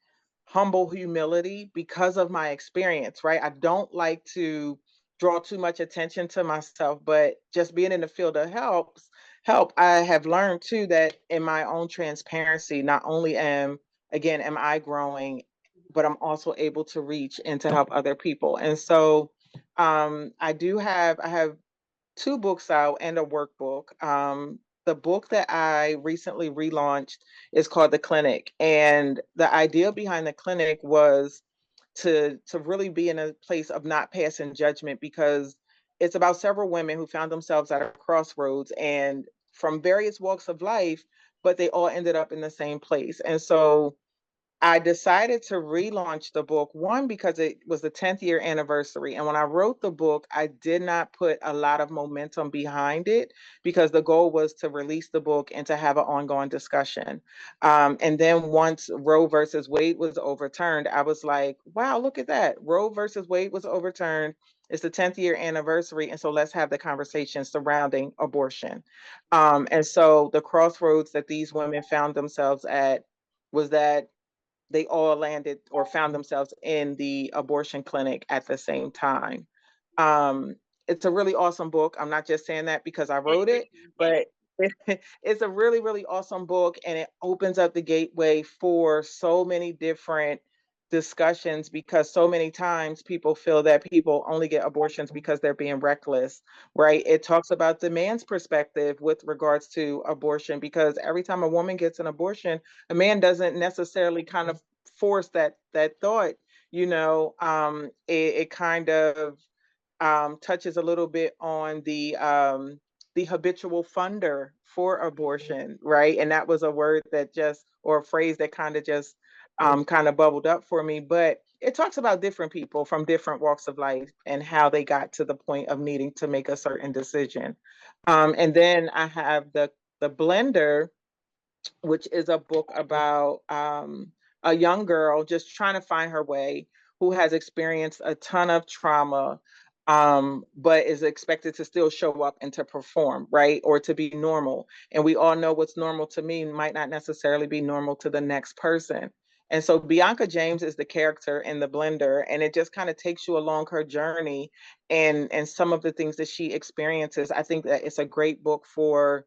Speaker 2: humble humility because of my experience, right? I don't like to draw too much attention to myself, but just being in the field of help, I have learned too that in my own transparency, not only am I growing, but I'm also able to reach and to help other people. And so I have two books out and a workbook. The book that I recently relaunched is called The Clinic, and the idea behind The Clinic was to really be in a place of not passing judgment, because it's about several women who found themselves at a crossroads and from various walks of life, but they all ended up in the same place. And so I decided to relaunch the book, one, because it was the 10th year anniversary. And when I wrote the book, I did not put a lot of momentum behind it because the goal was to release the book and to have an ongoing discussion. And then once Roe versus Wade was overturned, I was like, wow, look at that. Roe versus Wade was overturned. It's the 10th year anniversary. And so let's have the conversation surrounding abortion. And so the crossroads that these women found themselves at was that they all landed or found themselves in the abortion clinic at the same time. Um, it's a really awesome book. I'm not just saying that because I
Speaker 1: It
Speaker 2: wrote it,
Speaker 1: is.
Speaker 2: but it's a really, really awesome book, and it opens up the gateway for so many different discussions, because so many times people feel that people only get abortions because they're being reckless, right? It talks about the man's perspective with regards to abortion, because every time a woman gets an abortion, a man doesn't necessarily kind of force that thought. It kind of touches a little bit on the habitual funder for abortion, right? And that was a word that just, or a phrase that kind of just kind of bubbled up for me. But it talks about different people from different walks of life and how they got to the point of needing to make a certain decision. And then I have the blender, which is a book about a young girl just trying to find her way, who has experienced a ton of trauma, but is expected to still show up and to perform, right? Or to be normal. And we all know what's normal to me might not necessarily be normal to the next person. And so Bianca James is the character in the blender, and it just kind of takes you along her journey and some of the things that she experiences. I think that it's a great book for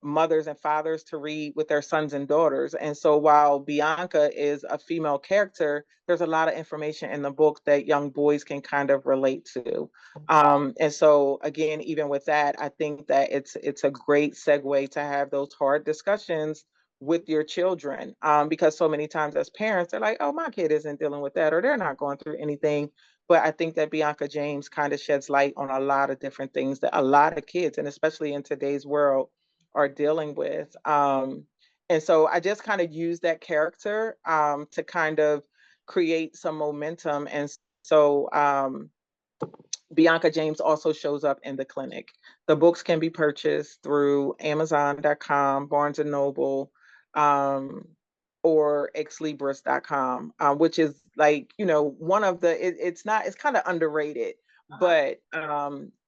Speaker 2: mothers and fathers to read with their sons and daughters. And so while Bianca is a female character, there's a lot of information in the book that young boys can kind of relate to. And so again, even with that, I think that it's a great segue to have those hard discussions with your children, because so many times as parents, they're like, oh, my kid isn't dealing with that, or they're not going through anything. But I think that Bianca James kind of sheds light on a lot of different things that a lot of kids, and especially in today's world, are dealing with. And so I just kind of use that character to kind of create some momentum. And so Bianca James also shows up in the clinic. The books can be purchased through Amazon.com, Barnes and Noble, um, or exlibris.com, which is like, one of it's not, it's kind of underrated, but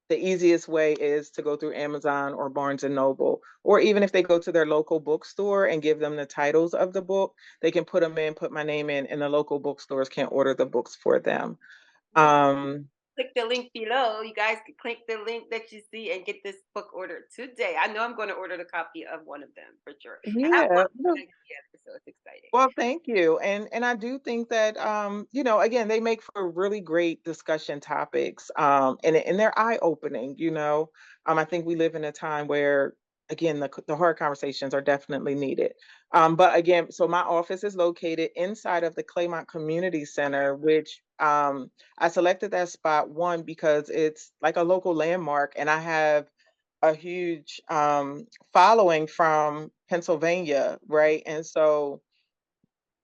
Speaker 2: the easiest way is to go through Amazon or Barnes and Noble, or even if they go to their local bookstore and give them the titles of the book, they can put my name in, and the local bookstores can order the books for them. Um,
Speaker 1: Click the link below. You guys can click the link that you see and get this book ordered today. I know I'm going to order the copy of one of them for sure. I have one
Speaker 2: yeah.
Speaker 1: together, so it's exciting.
Speaker 2: Well, thank you. And I do think that again, they make for really great discussion topics. And they're eye-opening, you know. I think we live in a time where again the hard conversations are definitely needed. But again, so my office is located inside of the Claymont Community Center, which I selected that spot, one, because it's like a local landmark, and I have a huge following from Pennsylvania, right? And so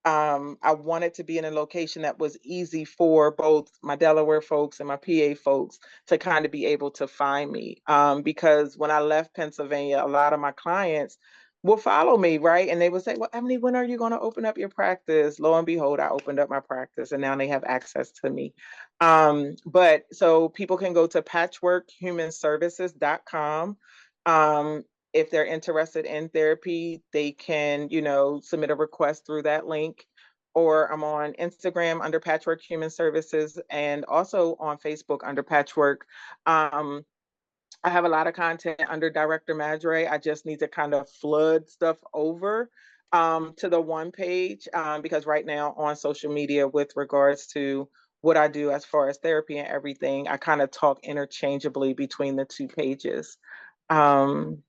Speaker 2: I wanted to be in a location that was easy for both my Delaware folks and my PA folks to kind of be able to find me. Because when I left Pennsylvania, a lot of my clients will follow me, right? And they would say, "Well, Emily, when are you going to open up your practice?" Lo and behold, I opened up my practice and now they have access to me. But so people can go to patchworkhumanservices.com. If they're interested in therapy, they can, submit a request through that link. Or I'm on Instagram under Patchwork Human Services and also on Facebook under Patchwork. Um, I have a lot of content under Director Madre. I just need to kind of flood stuff over to the one page because right now on social media, with regards to what I do as far as therapy and everything, I kind of talk interchangeably between the two pages. Um,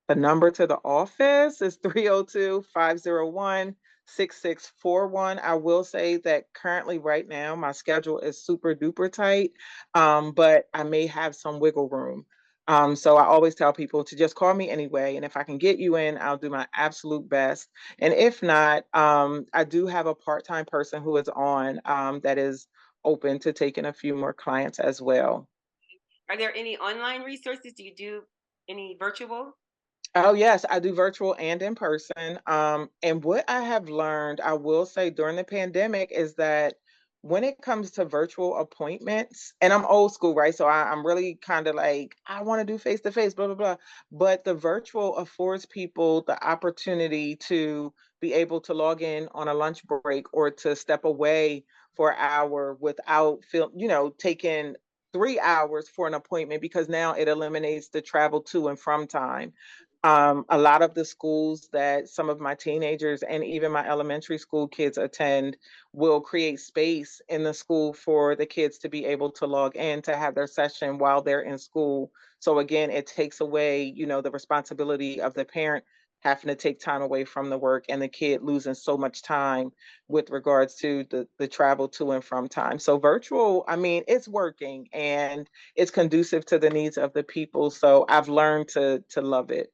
Speaker 2: the number to the office is 302-501-6641. I will say that currently, right now, my schedule is super duper tight, but I may have some wiggle room. So I always tell people to just call me anyway. And if I can get you in, I'll do my absolute best. And if not, I do have a part-time person who is on that is open to taking a few more clients as well.
Speaker 1: Are there any online resources? Do you do any virtual?
Speaker 2: Oh, yes, I do virtual and in person. And what I have learned, I will say during the pandemic, is that when it comes to virtual appointments, and I'm old school, right? So I'm really kind of like, I want to do face to face, blah, blah, blah. But the virtual affords people the opportunity to be able to log in on a lunch break or to step away for an hour without taking 3 hours for an appointment because now it eliminates the travel to and from time. A lot of the schools that some of my teenagers and even my elementary school kids attend will create space in the school for the kids to be able to log in to have their session while they're in school. So again, it takes away, the responsibility of the parent having to take time away from the work and the kid losing so much time with regards to the travel to and from time. So virtual, I mean, it's working and it's conducive to the needs of the people. So I've learned to love it.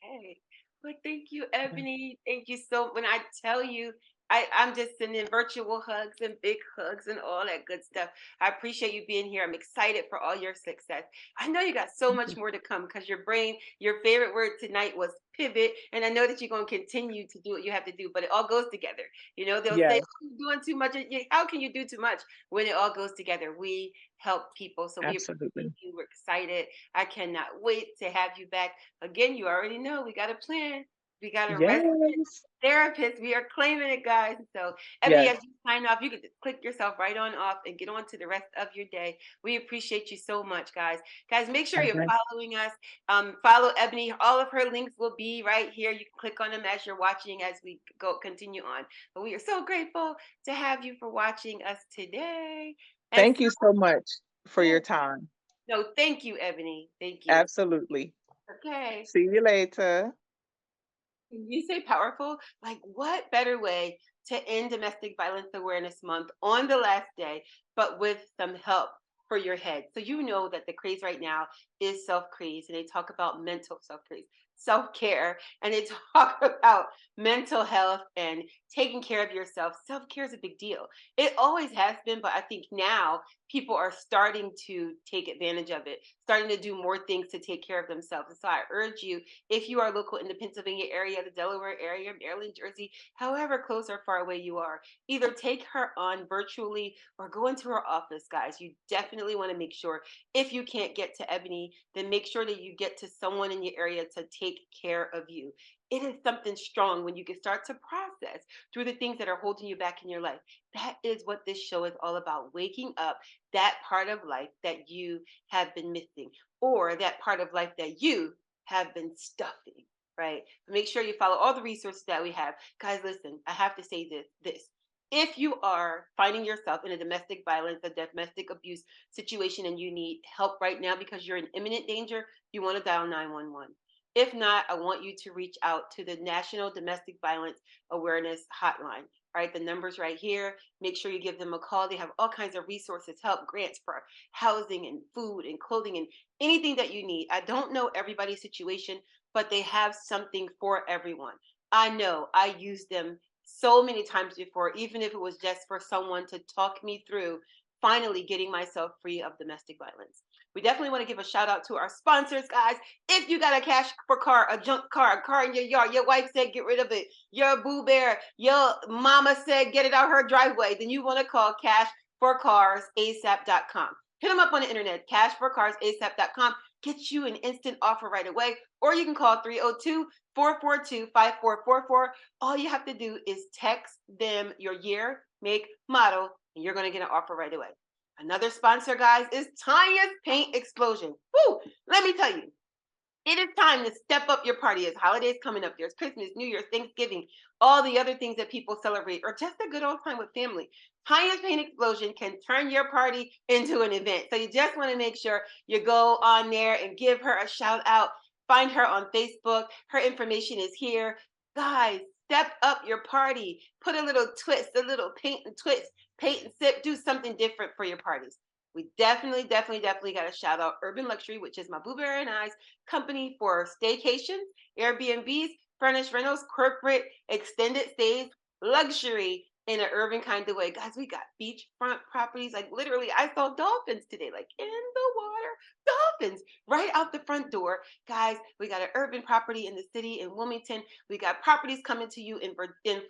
Speaker 1: Hey, well, thank you, Ebony. Thank you so. When I tell you, I'm just sending virtual hugs and big hugs and all that good stuff. I appreciate you being here. I'm excited for all your success. I know you got so much more to come because your brain, your favorite word tonight was pivot, and I know that you're going to continue to do what you have to do. But it all goes together. They'll say,
Speaker 2: Yes,
Speaker 1: "Oh, you're doing too much." How can you do too much when it all goes together? We help people, so we appreciate
Speaker 2: absolutely.
Speaker 1: you. We're excited. I cannot wait to have you back. Again, you already know we got a plan. We got a resident
Speaker 2: Yes.
Speaker 1: therapist. We are claiming it, guys. So, Ebony,
Speaker 2: Yes.
Speaker 1: as you sign off, you can just click yourself right on off and get on to the rest of your day. We appreciate you so much, guys. Guys, make sure
Speaker 2: All
Speaker 1: you're
Speaker 2: right.
Speaker 1: following us. Follow Ebony. All of her links will be right here. You can click on them as you're watching as we go continue on. But we are so grateful to have you for watching us today. And
Speaker 2: Thank
Speaker 1: so,
Speaker 2: you so much for
Speaker 1: yeah,
Speaker 2: your time.
Speaker 1: no, thank you, Ebony. Thank you.
Speaker 2: Absolutely.
Speaker 1: Okay.
Speaker 2: See you later.
Speaker 1: You say powerful? Like, what better way to end Domestic Violence Awareness Month on the last day, but with some help for your head? So, you know that the craze right now is self craze, and they talk about mental self craze, self care, and they talk about mental health and taking care of yourself. Self care is a big deal. It always has been, but I think now people are starting to take advantage of it, starting to do more things to take care of themselves. And so, I urge you, if you are local in the Pennsylvania area, the Delaware area, Maryland, Jersey, however close or far away you are, either take her on virtually or go into her office, guys. You definitely want to make sure if you can't get to Ebony, then make sure that you get to someone in your area to take care of you. It is something strong when you can start to process through the things that are holding you back in your life. That is what this show is all about, waking up that part of life that you have been missing, or that part of life that you have been stuffing, right? Make sure you follow all the resources that we have. Guys, listen, I have to say this. If you are finding yourself in a domestic violence, a domestic abuse situation, and you need help right now because you're in imminent danger, you want to dial 911. If not, I want you to reach out to the National Domestic Violence Awareness Hotline. All right, the number's right here. Make sure you give them a call. They have all kinds of resources, help, grants for housing and food and clothing and anything that you need. I don't know everybody's situation, but they have something for everyone. I know I used them so many times before, even if it was just for someone to talk me through finally getting myself free of domestic violence. We definitely want to give a shout out to our sponsors, guys. If you got a cash for car, a junk car, a car in your yard, your wife said get rid of it, your boo bear, your mama said get it out her driveway, then you want to call cashforcarsasap.com. Hit them up on the internet, cashforcarsasap.com. Get you an instant offer right away. Or you can call 302-442-5444. All you have to do is text them your year, make, model, and you're going to get an offer right away. Another sponsor, guys, is Tanya's Paint Explosion. Woo! Let me tell you, it is time to step up your party. As holidays coming up, there's Christmas, New Year's, Thanksgiving, all the other things that people celebrate, or just a good old time with family. Tanya's Paint Explosion can turn your party into an event. So you just want to make sure you go on there and give her a shout out. Find her on Facebook. Her information is here. Guys, step up your party. Put a little twist, a little paint and twist, paint and sip. Do something different for your parties. We definitely got to shout out Urban Luxury, which is my Boo Bear and I's company for staycations, Airbnbs, furnished rentals, corporate extended stays, luxury in an urban kind of way. Guys, we got beachfront properties. Like literally, I saw dolphins today, like in the water, dolphins right out the front door. Guys, we got an urban property in the city in Wilmington. We got properties coming to you in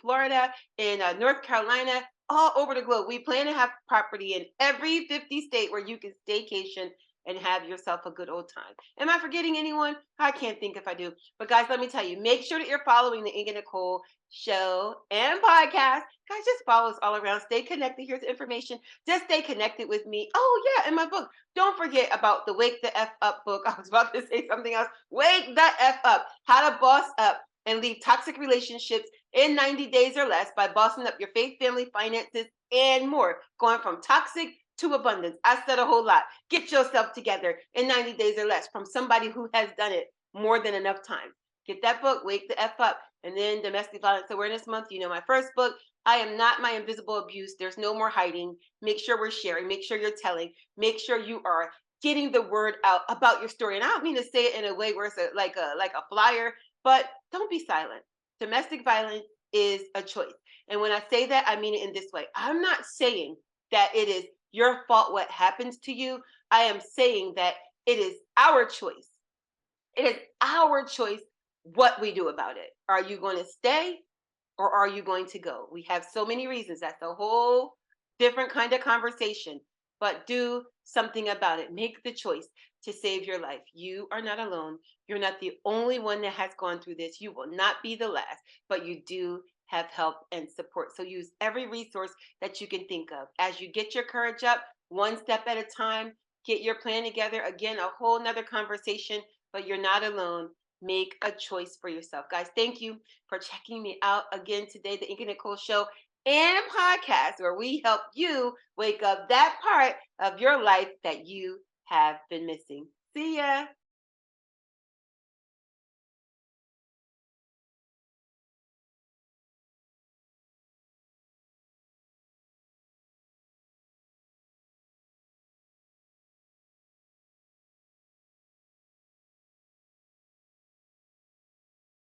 Speaker 1: Florida, in North Carolina, all over the globe. We plan to have property in every 50 state where you can staycation and have yourself a good old time. Am I forgetting anyone? I can't think if I do. But guys, let me tell you, make sure that you're following the Inga Nykole show and podcast. Guys, just follow us all around. Stay connected. Here's the information. Just stay connected with me. Oh, yeah, and my book. Don't forget about the Wake the F Up book. I was about to say something else. Wake the F Up. How to boss up and leave toxic relationships in 90 days or less by bossing up your faith, family, finances, and more. Going from toxic to abundance. I said a whole lot. Get yourself together in 90 days or less from somebody who has done it more than enough times. Get that book, Wake the F Up. And then Domestic Violence Awareness Month, you know, my first book, I Am Not My Invisible Abuse. There's no more hiding. Make sure we're sharing. Make sure you're telling. Make sure you are getting the word out about your story. And I don't mean to say it in a way where it's like a flyer, but don't be silent. Domestic violence is a choice. And when I say that, I mean it in this way. I'm not saying that it is your fault what happens to you. I am saying that it is our choice. It is our choice what we do about it. Are you going to stay or are you going to go? We have so many reasons. That's a whole different kind of conversation. But do something about it. Make the choice to save your life. You are not alone. You're not the only one that has gone through this. You will not be the last, but you do have help and support. So use every resource that you can think of. As you get your courage up, one step at a time, get your plan together. Again, a whole nother conversation, but you're not alone. Make a choice for yourself. Guys, thank you for checking me out again today, the Inga Nykole Show and podcast, where we help you wake up that part of your life that you have been missing. See ya.